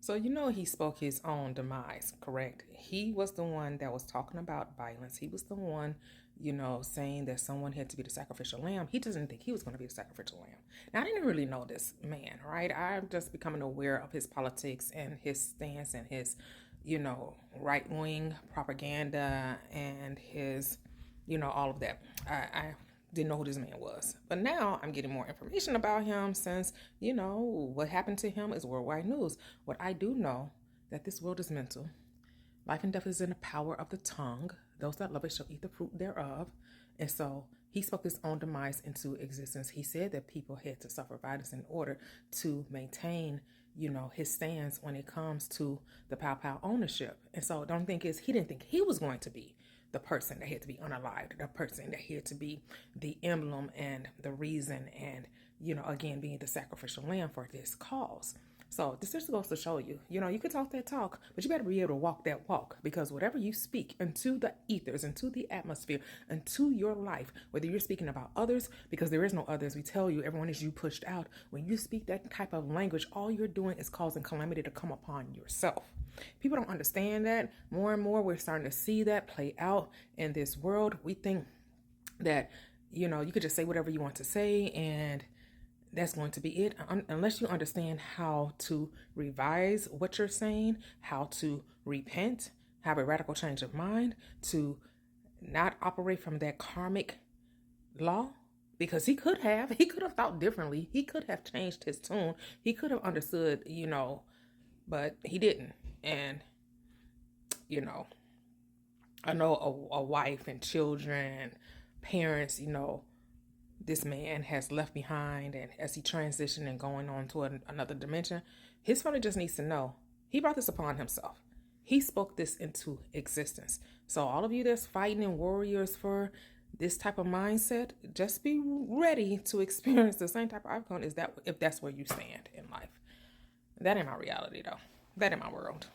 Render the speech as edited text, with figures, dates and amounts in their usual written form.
So, you know, he spoke his own demise, correct? He was the one that was talking about violence. He was the one, saying that someone had to be the sacrificial lamb. He doesn't think he was going to be the sacrificial lamb. Now, I didn't really know this man, right? I'm just becoming aware of his politics and his stance and his, right wing propaganda and his, all of that. I didn't know who this man was. But now I'm getting more information about him since, what happened to him is worldwide news. What I do know that this world is mental. Life and death is in the power of the tongue. Those that love it shall eat the fruit thereof. And so he spoke his own demise into existence. He said that people had to suffer violence in order to maintain, his stance when it comes to the pow ownership. And so don't think he didn't think he was going to be the person that had to be unalived, the person that had to be the emblem and the reason and, again, being the sacrificial lamb for this cause. So this just goes to show you, you could talk that talk, but you better be able to walk that walk, because whatever you speak into the ethers, into the atmosphere, into your life, whether you're speaking about others, because there is no others, we tell you, everyone is you pushed out. When you speak that type of language, all you're doing is causing calamity to come upon yourself. People don't understand that. More and more, we're starting to see that play out in this world. We think that, you could just say whatever you want to say and that's going to be it, unless you understand how to revise what you're saying, how to repent, have a radical change of mind, to not operate from that karmic law. Because he could have thought differently. He could have changed his tune. He could have understood, but he didn't. And, I know a wife and children, parents, this man has left behind, and as he transitioned and going on to another dimension, his family just needs to know he brought this upon himself. He spoke this into existence. So all of you that's fighting and warriors for this type of mindset, just be ready to experience the same type of outcome if that's where you stand in life. That ain't my reality though. That ain't my world.